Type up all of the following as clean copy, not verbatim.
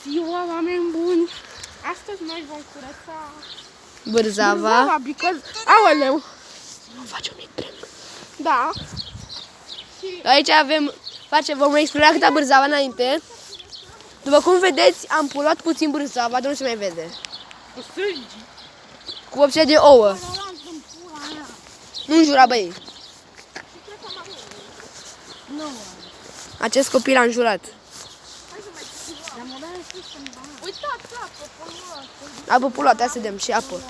ziua, oameni buni! Astăzi noi vom curăța Bârzeava. Aoleu! Facem mic prank. Da. Aici vom explora câta Bârzeava înainte. După cum vedeți, am poluat puțin Bârzeava, dar nu se mai vede. Cu sângi. Cu opție de ouă. Nu înjura, băi. Acest copil a înjurat. Uitați, apă poluată. Apă poluată, să dăm și apă.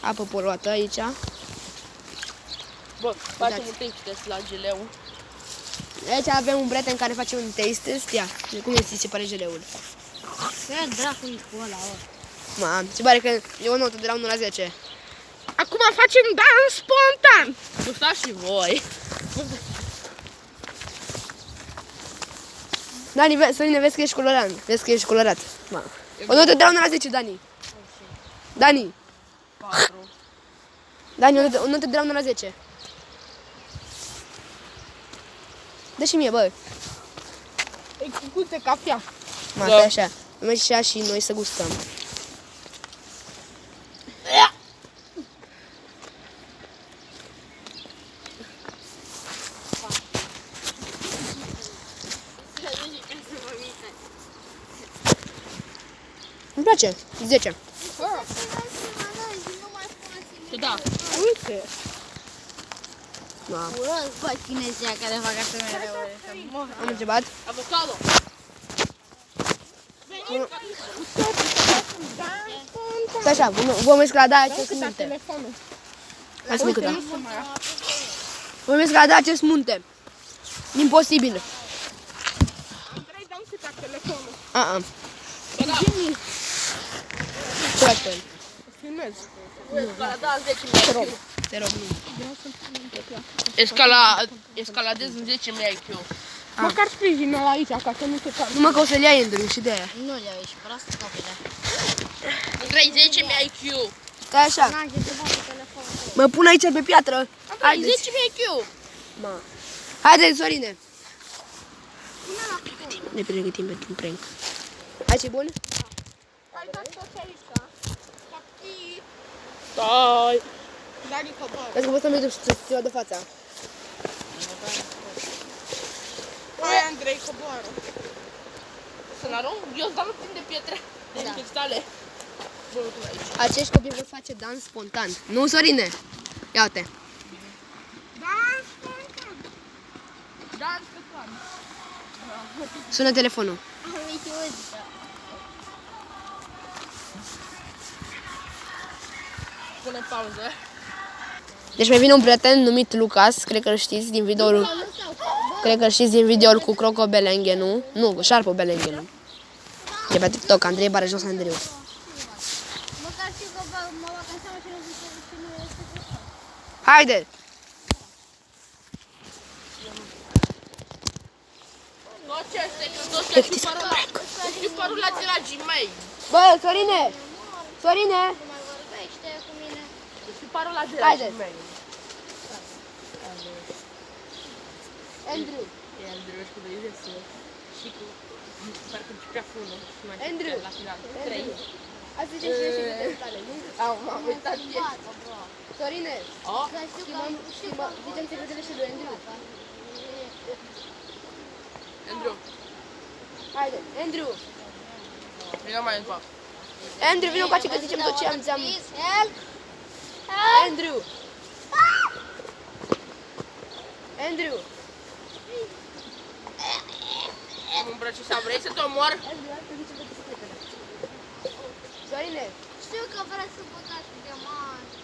Apă poluată aici. Bă, facem un taste test la geleu. Aici avem un prieten care face un taste test. Ia, cum ți se pare geleul? Ce dracu-i cu ăla, Mamă, se pare că e o notă de la 1 la 10. Acum facem dans spontan. Gustați și voi. Dani, Sărine, vezi că ești colorat. Vezi că ești colorat. Mamă. O notă de la 1 la 10, Dani. Dani. 4. Dani, o notă de la 1 la 10. Dă și mie, bă. E cu guste cafea. Mă, da. Așa. Mergi și și noi să gustăm. Îmi place. 10. Da. Uite. Mamă. Urăsc, bă, chinezia care fac așa mereu. Am întrebat. Avocado. Stai așa, vom escalada acest Câte munte. telefonul. Hai să mă câta. Nu se mai ia. Vom escalada acest munte. Imposibil. Andrei, dă-mi câte telefonul. Ce faci pe el? Filmez. Escaladez 10.000 IQ. Te rog, nu. Escaladez în 10.000 IQ. Măcar sprijină la aici, ca să nu se cade. Numai că o să-l ia Andrew și de aia. Nu le-au ieșit, proastă copile. Între 10.000 IQ. Stai așa. N-am ce să fac cu telefonul. Mă pun aici pe piatră. Haideți. 10.000 IQ. Haideți, Sorine. Ne pregătim pentru un prank. Aici e bun? Ai dat tot aici. Papi. Stai. Dani, coboară. Vezi că pot să merg să ți vadă fața. Hai, Andrei, coboară. Să-l arunc? Eu îți dau un timp de pietre. De cristale. Bă, tu aici. Acești copii vor face dans spontan. Nu, Sorine? Ia uite. Dans spontan. Dans pe plan. Sună telefonul. Pune pauză. Deci mai vine un prieten numit Lucas, cred că îl știți din videoul. Cred că îl știți din videoul cu Croco Belenghenu. Nu, cu Șarpo Belenghenu. E pe TikTok, Andrei Barajos Andreu. Măcar știu că mă bag în seama și nu este. Haide! Nu, ce este? Că toți știu parul la... Știu parul la dragii mei. Bă, Sorine! Sorine! Nu mai vorbește cu mine. Știu parul la Haide. dragii mei. Andrew! E Andrei și cu 2 și cu... Sper că cea fună. Andrew. La final. 3. Asta ce și de tale, nu? Au, m-am uitat ce. Sorine! Oh, Schimbăm secretele și lui Andrew. Andrew. Haide, Andrew! Vină mai încoa. Andrew, vină încoace că zicem tot ce am... Andrew! Andrew! Am îmbrăcișat. Vrei să te omor? Sorine! Știu că vreți să băgați diamanți.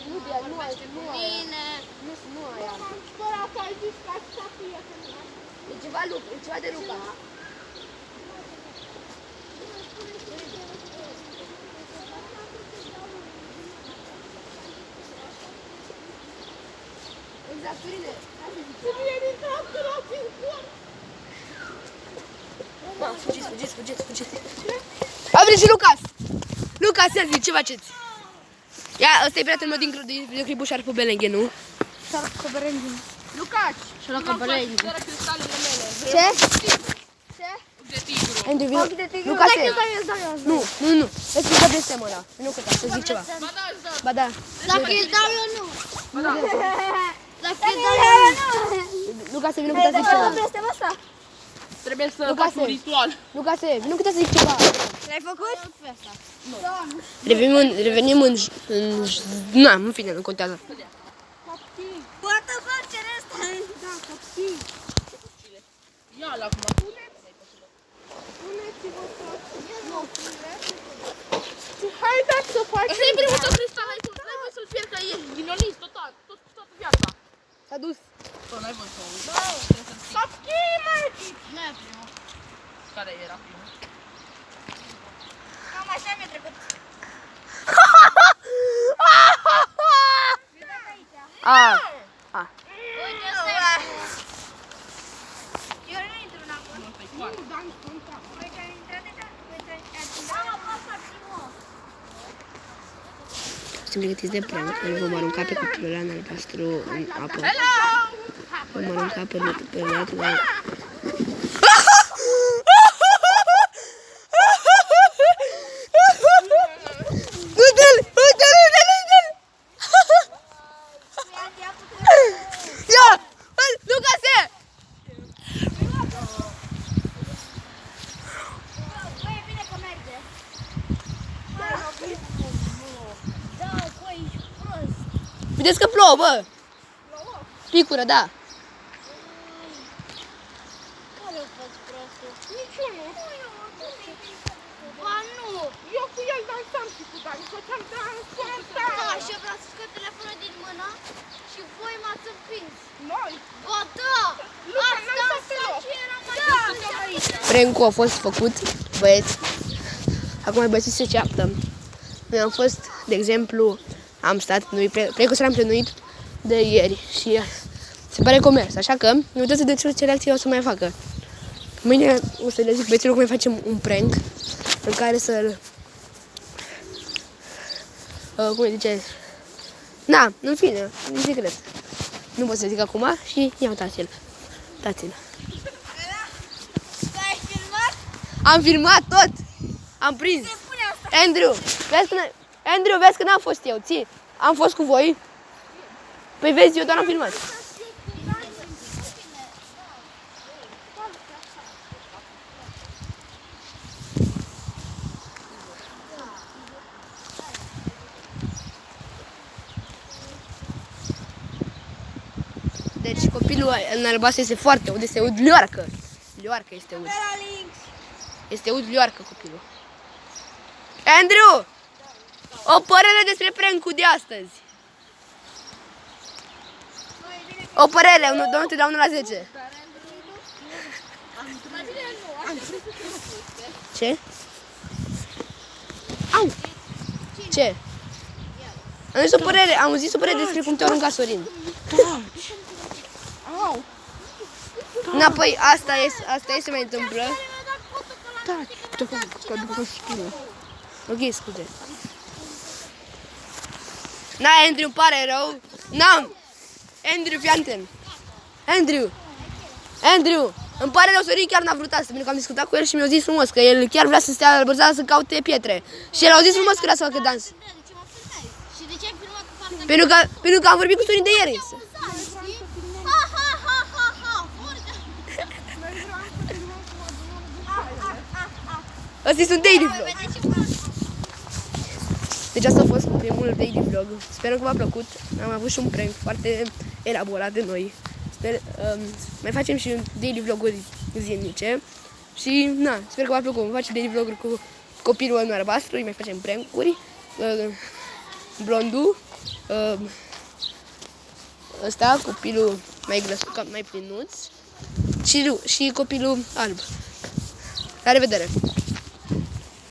Nu, nu aia. Bine. Nu aia. M-am spărat, ai zis că asta prietena. E ceva de Luca. Exact, Sorine. Să-mi iei din tractor, în cor. Mă, fugiți. A venit și Lucas! Lucas, ia zi, ce faceți? Ia, ăsta e prietenul meu din videoclipul Șarpo Belenghenu. Lucaci. Și la căpăleni. Fără cristalele mele. Ce? De tigru. Andrew, vino. Ochi de tigru. Lucase. Stai, dau eu. Nu, nu, nu. Vezi că dă blestem ăla. Nu căta, să zic ceva. Ba da, îți dă. Ba da. Dacă îl dau eu, nu. Ba da. Dacă îl dau eu, nu. Lucase, vino căta să zic ceva. Blestem asta. Trebuie să Lucase. faci un ritual. Lucase, vino căta să zic ceva. L-ai făcut? Revenim în... Na, în fine, nu contează. Poate face asta. Da, copii. Ia-l acum. Haideți să facem. Ăsta e primul tău cristal, ai voi să-l fie că ești ghinionist total, toată viața. S-a dus. Bă, n-ai voie să o uiți. Copii, măi! Nu e primul. Care era primul? Cam așa mi-a trecut. A, Uite, ăsta e primul. Eu nu intru înapoi. Ăsta-i foarte. Uite, am intrat deja. Uite, am apasat primul. suntem pregătiți de prank. Îl vom arunca pe copilul ăla în albastru în apă. Vom arunca pe letul la... Uite-l! Uite-l! Uite-l! Uite-l! Ia! Lucase! Băi, e bine că merge. Da, băi, ești prost. Vedeți că plouă, bă! Picură, da. Care a fost prostul? Niciunul. Ba nu! Eu cu el dansam și cu Dani. Făceam dans. Da, și eu vreau să scot telefonul din mână și voi m-ați împins. Noi. Ba da! Luca, Ați n-ai dansat făcut-o. și eram mai Prank-ul a fost făcut, băieți. Acum băieții se ceaptă. Noi am fost, de exemplu, am stat, prank-ul s-a împlinit de ieri și se pare că a mers, așa că nu uitați de ce reacție o să mai facă. Mâine o să le zic băieților cum mai facem un prank în care să-l... cum îi zice? Na, în fine, în secret. Nu pot să zic acum și ia uitați-l. Uitați-l. Tu ai filmat? Am filmat tot! Am prins! Se pune asta. Andrew, vezi că n-am fost eu, ții? Am fost cu voi? Păi vezi, eu doar am filmat. Deci copilul în albastru este foarte ud, este ud lioarcă. Lioarcă este ud. Este ud lioarcă copilul. Andrew! O părere despre prank-ul de astăzi. O părere, nu te dau 1 la 10. Ce? Au! Ce? Am zis o părere despre cum te-a aruncat Sorin. Au. Na, păi, asta se mai întâmplă. Ok, scuze. Na, Andrew, îmi pare rău. N-am. Andrew, fii atent. Andrew, îmi pare rău, Sorin chiar n-a vrut asta, pentru că am discutat cu el și mi-a zis frumos că el chiar vrea să stea la bărzat să caute pietre. Și el a zis frumos că vrea să facă dans. De ce mă filmezi? Și de ce ai filmat cu partea? Pentru că am vorbit cu Sorin de ieri. Ha, ha, ha, ha, ha. Furtă. Ăsta este un daily vlog. Vedeți ce prost. Deci asta a fost primul daily vlog. Sperăm că v-a plăcut. Am avut și un prank foarte elaborat de noi. Mai facem și daily vloguri zilnice. Și na, sper că v-a plăcut. Vom face daily vloguri cu copilul în albastru, îi mai facem prank-uri. Blondul. Ăsta, copilul mai grăsuc, mai plinuț. Și copilul alb. La revedere!